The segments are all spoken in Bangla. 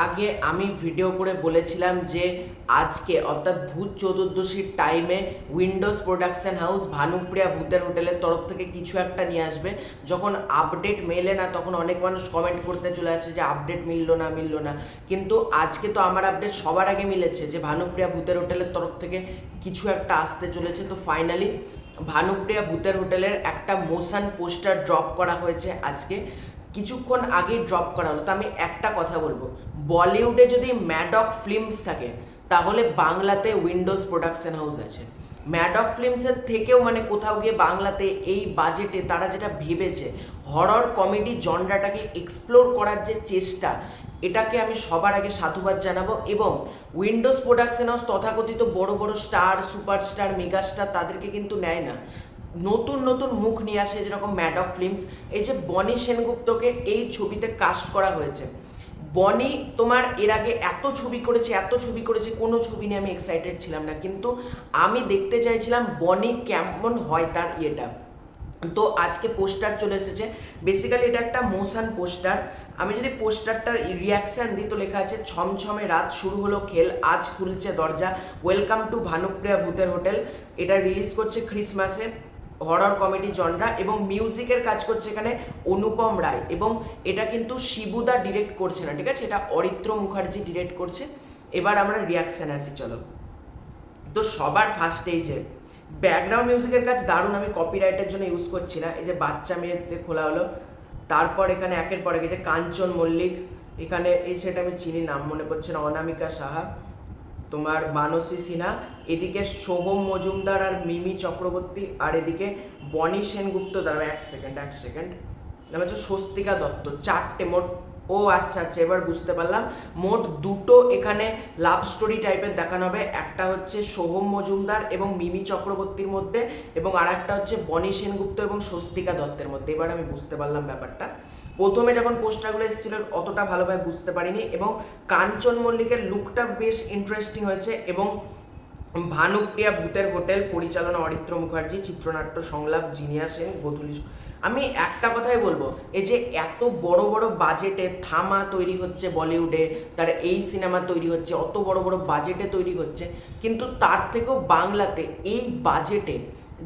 আগে আমি ভিডিও করে বলেছিলাম যে আজকে অর্থাৎ ভূত চতুর্দশীর টাইমে উইন্ডোজ প্রোডাকশন হাউস ভানুপ্রিয়া ভূতের হোটেলের তরফ থেকে কিছু একটা নিয়ে আসবে। যখন আপডেট মেলে না তখন অনেক মানুষ কমেন্ট করতে চলে আসে যে আপডেট মিললো না, কিন্তু আজকে তো আমার আপডেট সবার আগে মিলেছে যে ভানুপ্রিয়া ভূতের হোটেলের তরফ থেকে কিছু একটা আসতে চলেছে। তো ফাইনালি ভানুপ্রিয়া ভূতের হোটেলের একটা মোশন পোস্টার ড্রপ করা হয়েছে আজকে, কিছুক্ষণ আগেই ড্রপ করা হলো। তো আমি একটা কথা বলবো, বলিউডে যদি ম্যাডক ফিল্মস থাকে তাহলে বাংলাতে উইন্ডোজ প্রোডাকশন হাউস আছে। ম্যাডক ফিল্মসের থেকেও মানে কোথাও গিয়ে বাংলাতে এই বাজেটে তারা যেটা ভেবেছে হরর কমেডি জনরাটাকে এক্সপ্লোর করার যে চেষ্টা, এটাকে আমি সবার আগে সাধুবাদ জানাবো। এবং উইন্ডোজ প্রোডাকশন হাউস তথাকথিত বড় বড় স্টার, সুপারস্টার, মেগাস্টার তাদেরকে কিন্তু নেয় না, নতুন নতুন মুখ নিয়ে আসে, যেরকম ম্যাডক ফিল্মস। এই যে বনি সেনগুপ্তকে এই ছবিতে কাস্ট করা হয়েছে, বনি তোমার এর আগে এত ছবি করেছে, কোনো ছবি নিয়ে আমি এক্সাইটেড ছিলাম না, কিন্তু আমি দেখতে চাইছিলাম বনি কেমন হয় তার ইয়েটা। তো আজকে পোস্টার চলে এসেছে, বেসিক্যালি এটা একটা মোশন পোস্টার। আমি যদি পোস্টারটার রিয়াকশান দিই তো লেখা আছে, ছমছমে রাত শুরু হলো খেল, আজ খুলছে দরজা, ওয়েলকাম টু ভানুপ্রিয়া ভূতের হোটেল। এটা রিলিজ করছে ক্রিসমাসে, হরর কমেডি জনরা, এবং মিউজিকের কাজ করছে এখানে অনুপম রায়, এবং এটা কিন্তু শিবুদা ডিরেক্ট করছে না, ঠিক আছে, এটা অরিত্র মুখার্জি ডিরেক্ট করছে। এবার আমরা রিয়াকশান আসি, চলো। তো সবার ফার্স্টেই যে ব্যাকগ্রাউন্ড মিউজিকের কাজ দারুণ, আমি কপিরাইটের জন্য ইউজ করছি না। এই যে বাচ্চা মেয়েদের খোলা হলো, তারপর এখানে একের পর এক, এই যে কাঞ্চন মল্লিক, এখানে এই সেটা আমি চিনি, নাম মনে পড়ছে না, অনামিকা সাহা, তোমার মানসী সিনহা, এদিকে সোহম মজুমদার আর মিমি চক্রবর্তী, আর এদিকে বনি সেনগুপ্ত, দাঁড়াও এক সেকেন্ড নাম হচ্ছে স্বস্তিকা দত্ত, চারটে মোট। ও আচ্ছা, এবার বুঝতে পারলাম, মোট দুটো এখানে লাভ স্টোরি টাইপের দেখানো হবে। একটা হচ্ছে সোহম মজুমদার এবং মিমি চক্রবর্তীর মধ্যে, এবং আর একটা হচ্ছে বনি সেনগুপ্ত এবং স্বস্তিকা দত্তের মধ্যে। এবার আমি বুঝতে পারলাম ব্যাপারটা। প্রথমে যখন পোস্টারগুলো এসেছিল অতটা ভালোভাবে বুঝতে পারিনি, এবং কাঞ্চন মল্লিকের লুকটা বেশ ইন্টারেস্টিং হয়েছে। এবং ভানুপ্রিয়া ভূতের হোটেল, পরিচালনা অরিত্র মুখার্জি, চিত্রনাট্য সংলাপ জিনিয়া সেন, গোধূলি। আমি একটা কথাই বলবো, এই যে এত বড় বড় বাজেটে থামা তৈরি হচ্ছে বলিউডে, তার এই সিনেমা তৈরি হচ্ছে, অত বড় বড় বাজেটে তৈরি হচ্ছে, কিন্তু তার থেকেও বাংলাতে এই বাজেটে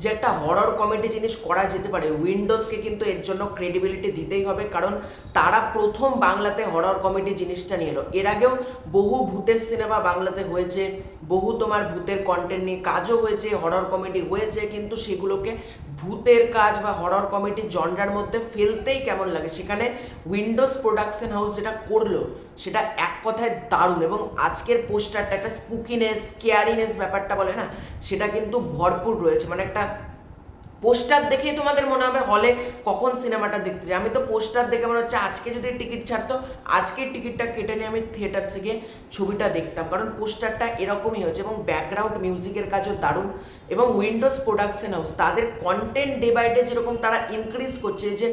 যে একটা হরর কমেডি জিনিস করা যেতে পারে, উইন্ডোজকে কিন্তু এর জন্য ক্রেডিবিলিটি দিতেই হবে, কারণ তারা প্রথম বাংলাতে হরর কমেডি জিনিসটা নিয়ে এলো। এর আগেও বহু ভূতের সিনেমা বাংলাতে হয়েছে, বহু তোমার ভূতের কন্টেন্ট নিয়ে কাজও হয়েছে, হরর কমেডি হয়েছে, কিন্তু সেগুলোকে ভূতের কাজ বা হরর কমেডি জনরার মধ্যে ফেলতেই কেমন লাগে। সেখানে উইন্ডোজ প্রোডাকশন হাউস যেটা করলো সেটা এক কথায় দারুণ, এবং আজকের পোস্টারটা একটা স্পুকিনেস, স্কেয়ারিনেস ব্যাপারটা বলে না, সেটা কিন্তু ভরপুর রয়েছে। মানে একটা পোস্টার দেখেই তোমাদের মনে হবে হলে কখন সিনেমাটা দেখতে যাই। আমি তো পোস্টার দেখে মনে হচ্ছে আজকে যদি টিকিট ছাড়তো, আজকের টিকিটটা কেটে নিয়ে আমি থিয়েটার্সে গিয়ে ছবিটা দেখতাম, কারণ পোস্টারটা এরকমই হয়েছে। এবং ব্যাকগ্রাউন্ড মিউজিকের কাজও দারুণ, এবং উইন্ডোজ প্রোডাকশন হাউস তাদের কন্টেন্ট ডে বাই ডে যেরকম তারা ইনক্রিজ করছে, যে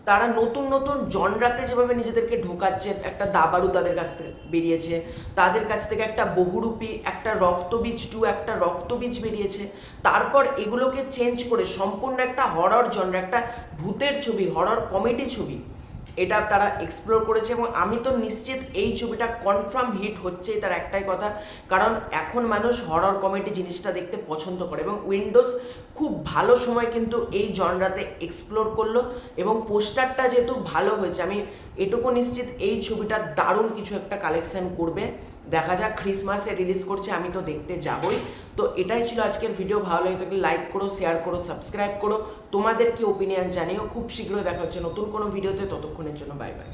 তারা নতুন নতুন জনরাতে যেভাবে নিজেদেরকে ঢোকাচ্ছে, একটা দাবারু তাদের কাছ থেকে বেরিয়েছে, তাদের কাছ থেকে একটা বহুরূপী, একটা রক্তবীজ 2, একটা রক্তবীজ বেরিয়েছে, তারপর এগুলোকে চেঞ্জ করে সম্পূর্ণ একটা হরর জনরা, একটা ভূতের ছবি, হরর কমেডি ছবি, এটা তারা এক্সপ্লোর করেছে। এবং আমি তো নিশ্চিত এই ছবিটা কনফার্ম হিট হচ্ছেই, তার একটাই কথা, কারণ এখন মানুষ হরর কমেডি জিনিসটা দেখতে পছন্দ করে, এবং উইন্ডোজ খুব ভালো সময় কিন্তু এই জনরাতে এক্সপ্লোর করলো। এবং পোস্টারটা যেহেতু ভালো হয়েছে, আমি এটুকু নিশ্চিত এই ছবিটা দারুণ কিছু একটা কালেকশন করবে। দেখা যাক, ক্রিসমাসে রিলিজ করছে, আমি তো দেখতে যাবই। তো এটাই ছিল আজকের ভিডিও। ভালো লাগে থাকলে লাইক করো, শেয়ার করো, সাবস্ক্রাইব করো, তোমাদের কি ওপিনিয়ন জানিও। খুব শীঘ্রই দেখা হচ্ছে নতুন কোনো ভিডিওতে, ততক্ষণের জন্য বাই বাই।